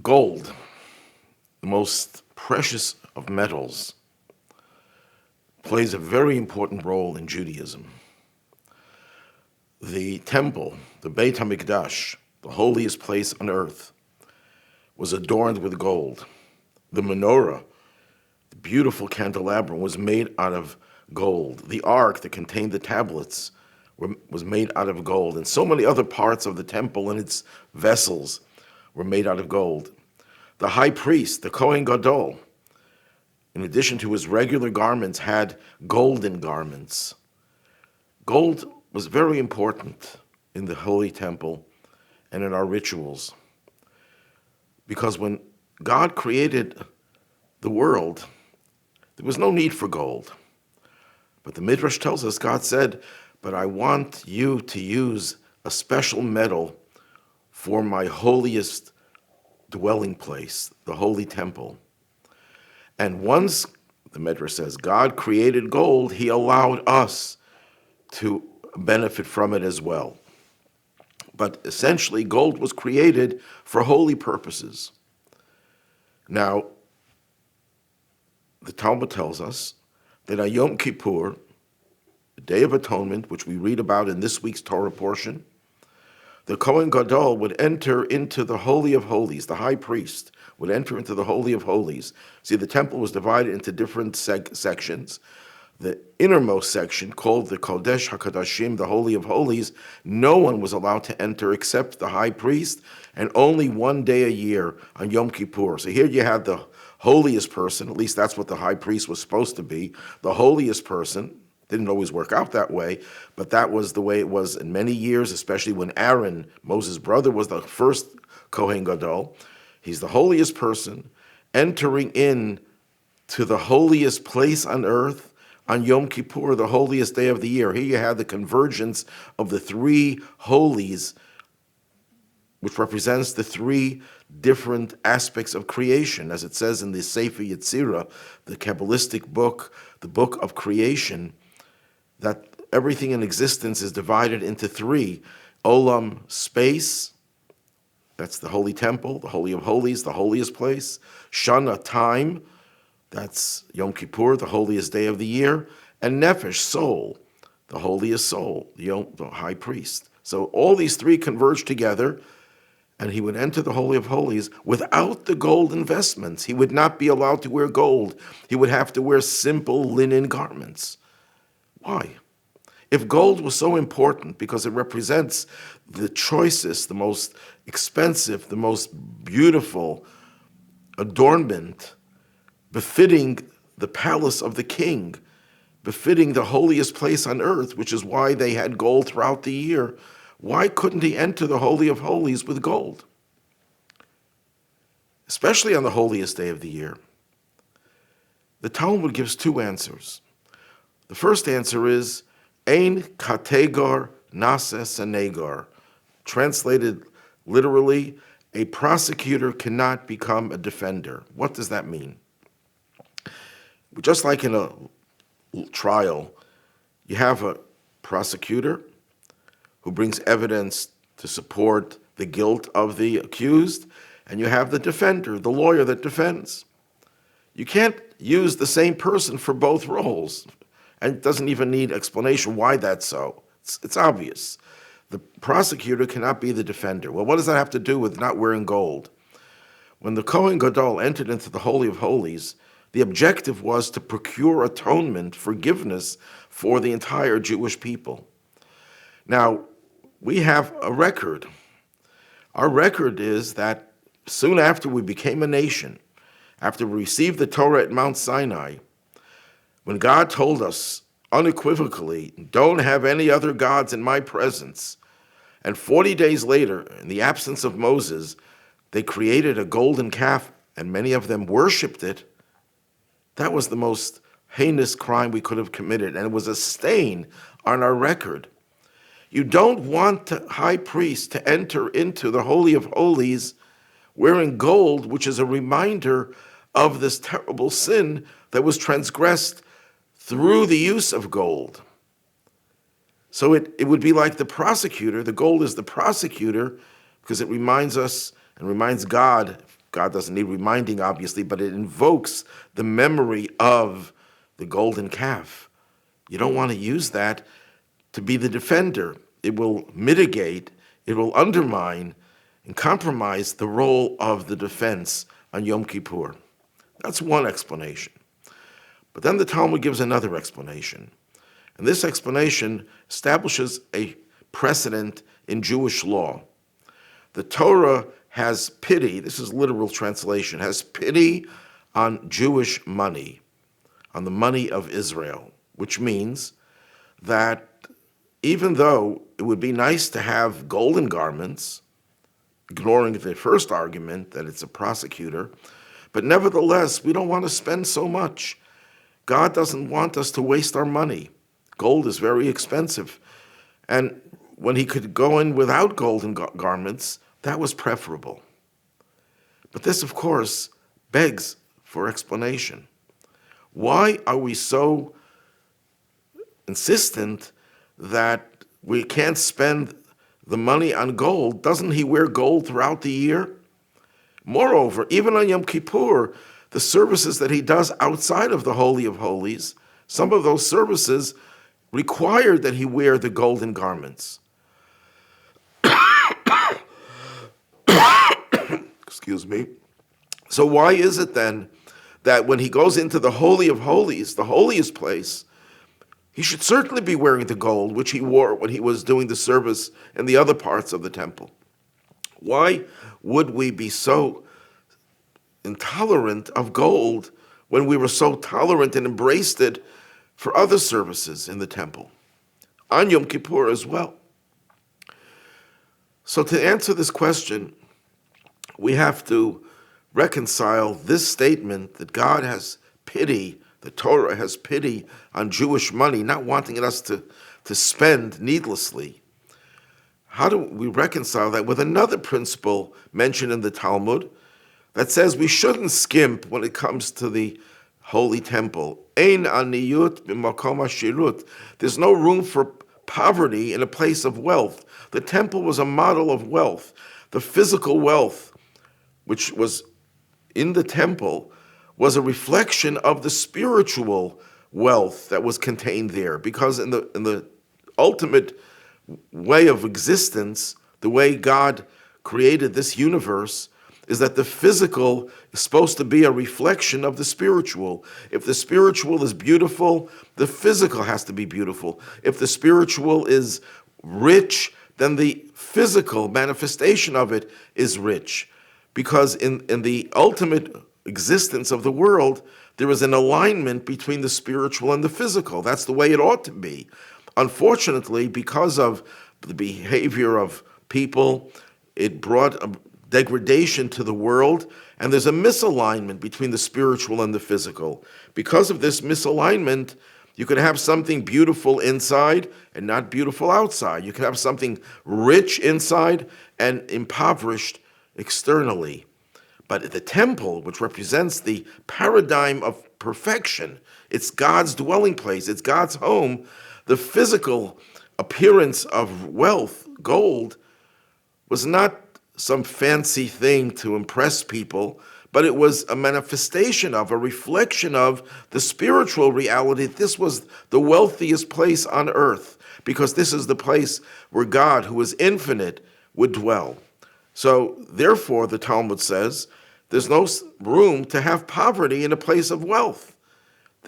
Gold, the most precious of metals, plays a very important role in Judaism. The temple, the Beit HaMikdash, the holiest place on earth, was adorned with gold. The menorah, the beautiful candelabrum, was made out of gold. The ark that contained the tablets was made out of gold. And so many other parts of the temple and its vessels were made out of gold. The high priest, the Kohen Gadol, in addition to his regular garments, had golden garments. Gold was very important in the Holy Temple and in our rituals. Because when God created the world, there was no need for gold. But the Midrash tells us, God said, but I want you to use a special metal for my holiest dwelling place, the Holy Temple. And once, the Midrash says, God created gold, he allowed us to benefit from it as well. But essentially, gold was created for holy purposes. Now, the Talmud tells us that on Yom Kippur, the Day of Atonement, which we read about in this week's Torah portion, the Kohen Gadol would enter into the Holy of Holies. The high priest would enter into the Holy of Holies. See, the temple was divided into different sections. The innermost section, called the Kodesh HaKadashim, the Holy of Holies, no one was allowed to enter except the high priest, and only one day a year on Yom Kippur. So here you had the holiest person, at least that's what the high priest was supposed to be, the holiest person. Didn't always work out that way, but that was the way it was in many years, especially when Aaron, Moses' brother, was the first Kohen Gadol. He's the holiest person, entering in to the holiest place on earth on Yom Kippur, the holiest day of the year. Here you have the convergence of the three holies, which represents the three different aspects of creation. As it says in the Sefer Yetzirah, the Kabbalistic book, the book of creation, that everything in existence is divided into three. Olam, space, that's the Holy Temple, the Holy of Holies, the holiest place. Shana, time, that's Yom Kippur, the holiest day of the year. And Nefesh, soul, the holiest soul, the high priest. So all these three converge together, and he would enter the Holy of Holies without the gold investments. He would not be allowed to wear gold. He would have to wear simple linen garments. Why? If gold was so important because it represents the choicest, the most expensive, the most beautiful adornment, befitting the palace of the king, befitting the holiest place on earth, which is why they had gold throughout the year, why couldn't he enter the Holy of Holies with gold? Especially on the holiest day of the year. The Talmud gives two answers. The first answer is, Ein kategor nase senegar. Translated literally, a prosecutor cannot become a defender. What does that mean? Just like in a trial, you have a prosecutor who brings evidence to support the guilt of the accused, and you have the defender, the lawyer that defends. You can't use the same person for both roles. And it doesn't even need explanation why that's so. It's obvious. The prosecutor cannot be the defender. Well, what does that have to do with not wearing gold? When the Kohen Gadol entered into the Holy of Holies, the objective was to procure atonement, forgiveness for the entire Jewish people. Now, we have a record. Our record is that soon after we became a nation, after we received the Torah at Mount Sinai, when God told us unequivocally, don't have any other gods in my presence, and 40 days later, in the absence of Moses, they created a golden calf, and many of them worshipped it, that was the most heinous crime we could have committed, and it was a stain on our record. You don't want the high priest to enter into the Holy of Holies wearing gold, which is a reminder of this terrible sin that was transgressed through the use of gold. So it would be like the prosecutor. The gold is the prosecutor because it reminds us and reminds God God doesn't need reminding, obviously, but it invokes the memory of the golden calf. You don't want to use that to be the defender. It will mitigate, it will undermine, and compromise the role of the defense on Yom Kippur. That's one explanation. But then the Talmud gives another explanation. And this explanation establishes a precedent in Jewish law. The Torah has pity, this is literal translation, has pity on Jewish money, on the money of Israel, which means that even though it would be nice to have golden garments, ignoring the first argument that it's a prosecutor, but nevertheless, we don't want to spend so much. God doesn't want us to waste our money. Gold is very expensive. And when he could go in without golden garments, that was preferable. But this, of course, begs for explanation. Why are we so insistent that we can't spend the money on gold? Doesn't he wear gold throughout the year? Moreover, even on Yom Kippur, the services that he does outside of the Holy of Holies, some of those services require that he wear the golden garments. Excuse me. So why is it then that when he goes into the Holy of Holies, the holiest place, he should certainly be wearing the gold, which he wore when he was doing the service in the other parts of the temple? Why would we be so intolerant of gold when we were so tolerant and embraced it for other services in the temple, on Yom Kippur as well? So to answer this question, we have to reconcile this statement that God has pity, the Torah has pity on Jewish money, not wanting us to spend needlessly. How do we reconcile that with another principle mentioned in the Talmud that says we shouldn't skimp when it comes to the holy temple? Ein aniyut b'makom hashirut. There's no room for poverty in a place of wealth. The temple was a model of wealth. The physical wealth, which was in the temple, was a reflection of the spiritual wealth that was contained there. Because in the ultimate way of existence, the way God created this universe, is that the physical is supposed to be a reflection of the spiritual. If the spiritual is beautiful, the physical has to be beautiful. If the spiritual is rich, then the physical manifestation of it is rich. Because in the ultimate existence of the world, there is an alignment between the spiritual and the physical. That's the way it ought to be. Unfortunately, because of the behavior of people, it brought a degradation to the world, and there's a misalignment between the spiritual and the physical. Because of this misalignment, you could have something beautiful inside and not beautiful outside. You could have something rich inside and impoverished externally. But the temple, which represents the paradigm of perfection, it's God's dwelling place, it's God's home, the physical appearance of wealth, gold, was not some fancy thing to impress people, but it was a manifestation of, a reflection of the spiritual reality. This was the wealthiest place on earth, because this is the place where God, who is infinite, would dwell. So, therefore, the Talmud says, there's no room to have poverty in a place of wealth.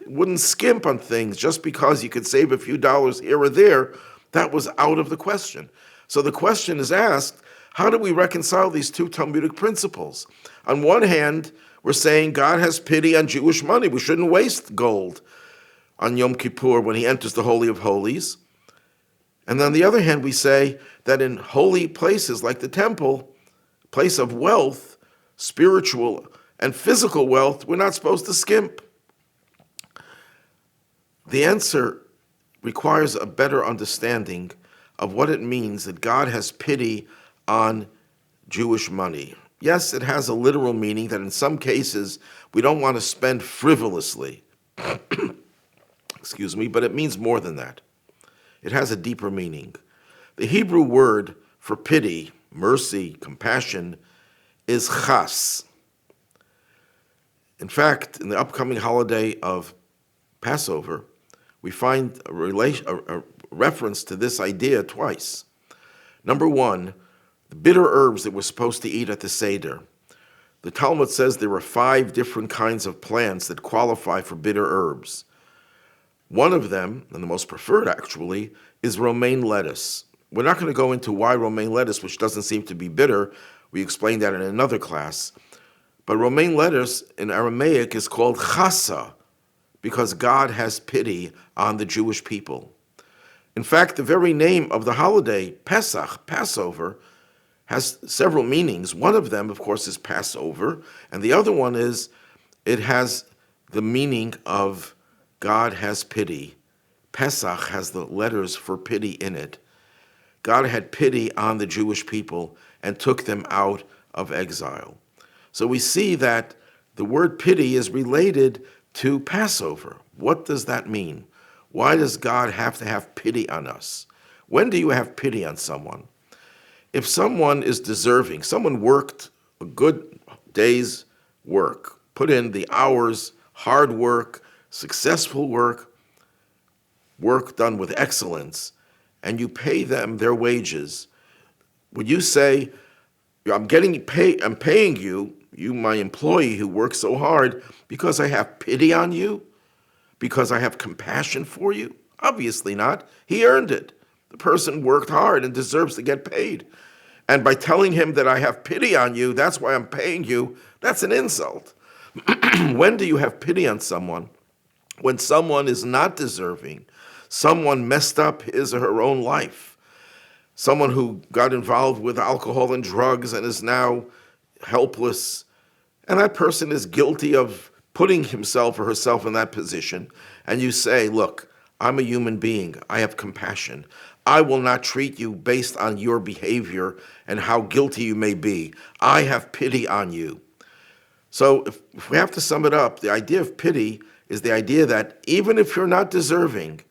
It wouldn't skimp on things just because you could save a few dollars here or there. That was out of the question. So the question is asked, how do we reconcile these two Talmudic principles? On one hand, we're saying God has pity on Jewish money. We shouldn't waste gold on Yom Kippur when he enters the Holy of Holies. And on the other hand, we say that in holy places like the temple, place of wealth, spiritual and physical wealth, we're not supposed to skimp. The answer requires a better understanding of what it means that God has pity on Jewish money. Yes, it has a literal meaning that in some cases we don't want to spend frivolously. Excuse me, but it means more than that. It has a deeper meaning. The Hebrew word for pity, mercy, compassion, is chas. In fact, in the upcoming holiday of Passover, we find a reference to this idea twice. Number one, the bitter herbs that we're supposed to eat at the Seder. The Talmud says there are 5 different kinds of plants that qualify for bitter herbs. One of them, and the most preferred actually, is romaine lettuce. We're not going to go into why romaine lettuce, which doesn't seem to be bitter. We explained that in another class. But romaine lettuce in Aramaic is called chasa, because God has pity on the Jewish people. In fact, the very name of the holiday, Pesach, Passover, has several meanings. One of them, of course, is Passover, and the other one is it has the meaning of God has pity. Pesach has the letters for pity in it. God had pity on the Jewish people and took them out of exile. So we see that the word pity is related to Passover. What does that mean? Why does God have to have pity on us? When do you have pity on someone? If someone is deserving, someone worked a good day's work, put in the hours, hard work, successful work, work done with excellence, and you pay them their wages, would you say, I'm paying you, my employee who works so hard, because I have pity on you? Because I have compassion for you? Obviously not. He earned it. The person worked hard and deserves to get paid. And by telling him that I have pity on you, that's why I'm paying you, that's an insult. When do you have pity on someone? When someone is not deserving, someone messed up his or her own life, someone who got involved with alcohol and drugs and is now helpless, and that person is guilty of putting himself or herself in that position, and you say, look, I'm a human being, I have compassion. I will not treat you based on your behavior and how guilty you may be. I have pity on you. So if we have to sum it up, the idea of pity is the idea that even if you're not deserving,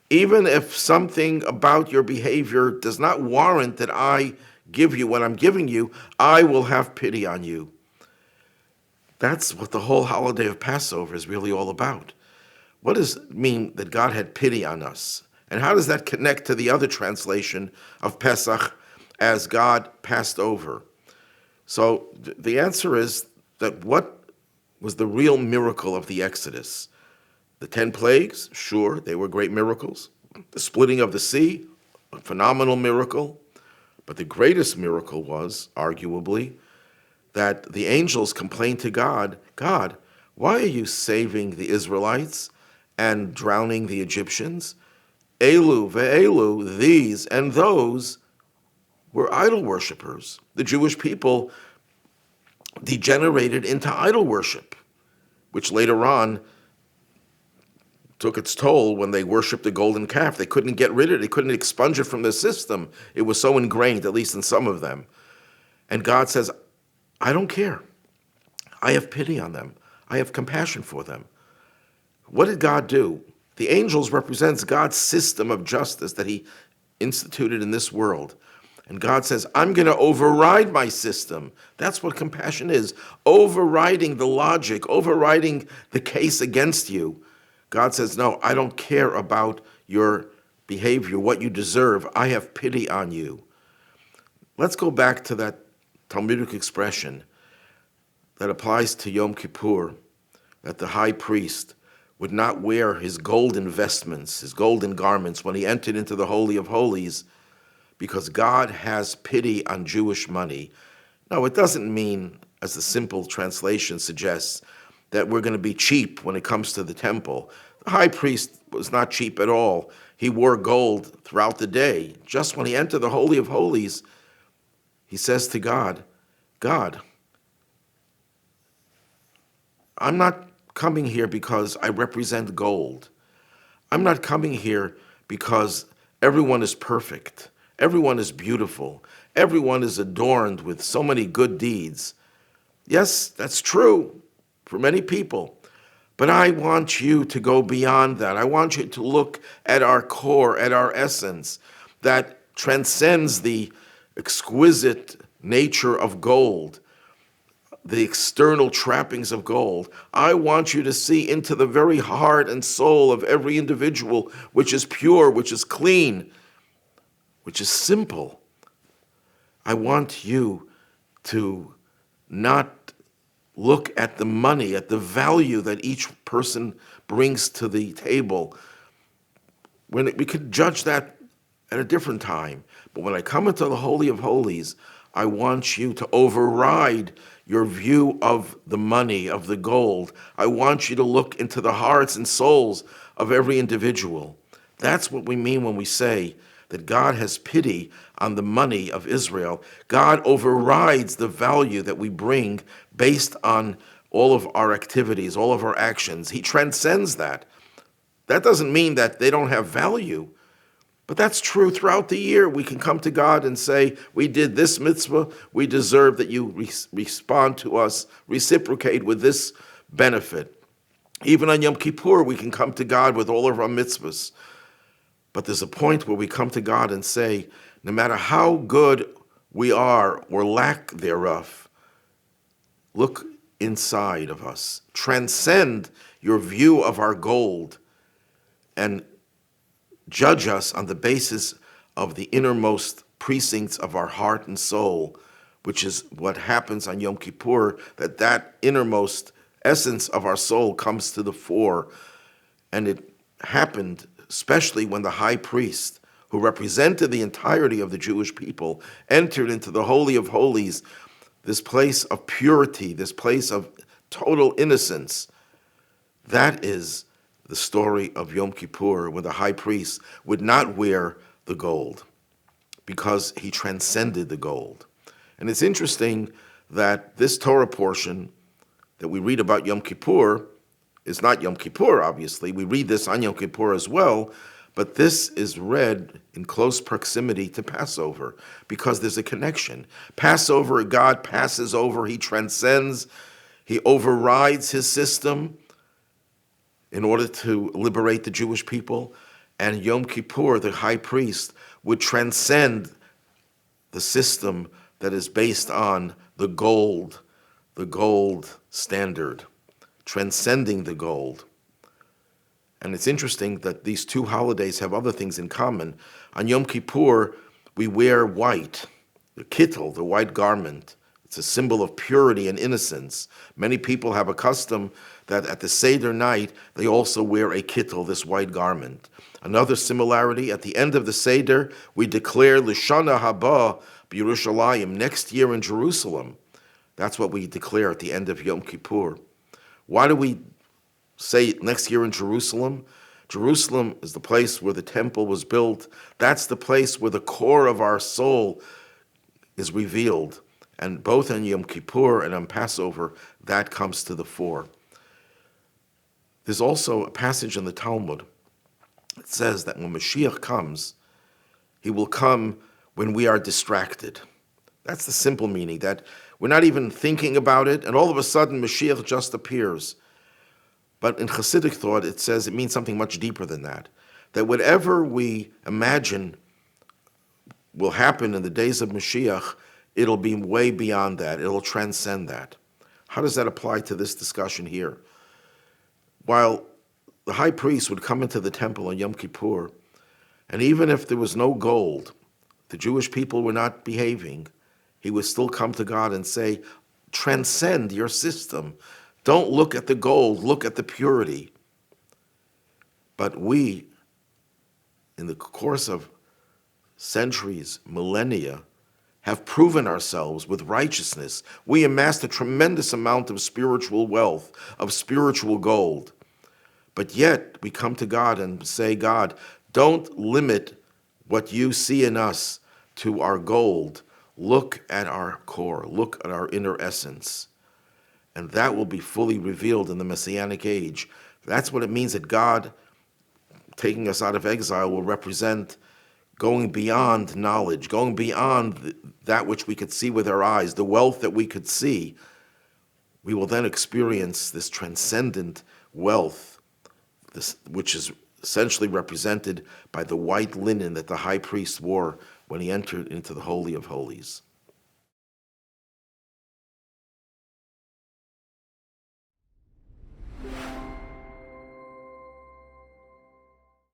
even if something about your behavior does not warrant that I give you what I'm giving you, I will have pity on you. That's what the whole holiday of Passover is really all about. What does it mean that God had pity on us? And how does that connect to the other translation of Pesach as God passed over? So the answer is that what was the real miracle of the Exodus? The 10 plagues, sure, they were great miracles. The splitting of the sea, a phenomenal miracle. But the greatest miracle was, arguably, that the angels complained to God, God, why are you saving the Israelites and drowning the Egyptians? Elu ve'elu, these and those were idol worshippers. The Jewish people degenerated into idol worship, which later on took its toll when they worshipped the golden calf. They couldn't get rid of it. They couldn't expunge it from their system. It was so ingrained, at least in some of them. And God says, I don't care. I have pity on them. I have compassion for them. What did God do? The angels represents God's system of justice that he instituted in this world. And God says, I'm going to override my system. That's what compassion is. Overriding the logic, overriding the case against you. God says, no, I don't care about your behavior, what you deserve. I have pity on you. Let's go back to that Talmudic expression that applies to Yom Kippur, that the high priest would not wear his golden vestments, his golden garments when he entered into the Holy of Holies, because God has pity on Jewish money. No, it doesn't mean, as the simple translation suggests, that we're going to be cheap when it comes to the temple. The high priest was not cheap at all. He wore gold throughout the day. Just when he entered the Holy of Holies, he says to God, God, I'm not coming here because I represent gold. I'm not coming here because everyone is perfect. Everyone is beautiful. Everyone is adorned with so many good deeds. Yes, that's true for many people. But I want you to go beyond that. I want you to look at our core, at our essence, that transcends the exquisite nature of gold. the external trappings of gold. I want you to see into the very heart and soul of every individual, which is pure, which is clean, which is simple. I want you to not look at the money, at the value that each person brings to the table. We could judge that at a different time. But when I come into the Holy of Holies, I want you to override your view of the money, of the gold. I want you to look into the hearts and souls of every individual. That's what we mean when we say that God has pity on the money of Israel. God overrides the value that we bring based on all of our activities, all of our actions. He transcends that. That doesn't mean that they don't have value, but that's true throughout the year. We can come to God and say, we did this mitzvah, we deserve that you respond to us, reciprocate with this benefit. Even on Yom Kippur, we can come to God with all of our mitzvahs. But there's a point where we come to God and say, no matter how good we are or lack thereof, look inside of us. Transcend your view of our gold and judge us on the basis of the innermost precincts of our heart and soul, which is what happens on Yom Kippur, that innermost essence of our soul comes to the fore. And it happened especially when the high priest, who represented the entirety of the Jewish people, entered into the Holy of Holies, this place of purity, this place of total innocence. That is the story of Yom Kippur, when the high priest would not wear the gold because he transcended the gold. And it's interesting that this Torah portion that we read about Yom Kippur is not Yom Kippur, obviously. We read this on Yom Kippur as well, but this is read in close proximity to Passover because there's a connection. Passover, God passes over, he transcends, he overrides his system in order to liberate the Jewish people. And Yom Kippur, the high priest, would transcend the system that is based on the gold standard, transcending the gold. And it's interesting that these two holidays have other things in common. On Yom Kippur, we wear white, the kittel, the white garment. It's a symbol of purity and innocence. Many people have a custom that at the Seder night, they also wear a kittel, this white garment. Another similarity, at the end of the Seder, we declare L'Shana Haba B'Yerushalayim, next year in Jerusalem. That's what we declare at the end of Yom Kippur. Why do we say next year in Jerusalem? Jerusalem is the place where the temple was built. That's the place where the core of our soul is revealed. And both on Yom Kippur and on Passover, that comes to the fore. There's also a passage in the Talmud that says that when Mashiach comes, he will come when we are distracted. That's the simple meaning, that we're not even thinking about it, and all of a sudden Mashiach just appears. But in Hasidic thought, it says it means something much deeper than that. That whatever we imagine will happen in the days of Mashiach, it'll be way beyond that. It'll transcend that. How does that apply to this discussion here? While the high priest would come into the temple on Yom Kippur, and even if there was no gold, the Jewish people were not behaving, he would still come to God and say, transcend your system. Don't look at the gold, look at the purity. But we, in the course of centuries, millennia, have proven ourselves with righteousness. We amassed a tremendous amount of spiritual wealth, of spiritual gold. But yet we come to God and say, God, don't limit what you see in us to our gold. Look at our core, look at our inner essence. And that will be fully revealed in the Messianic age. That's what it means that God, taking us out of exile, will represent going beyond knowledge, going beyond that which we could see with our eyes, the wealth that we could see. We will then experience this transcendent wealth, which is essentially represented by the white linen that the high priest wore when he entered into the Holy of Holies.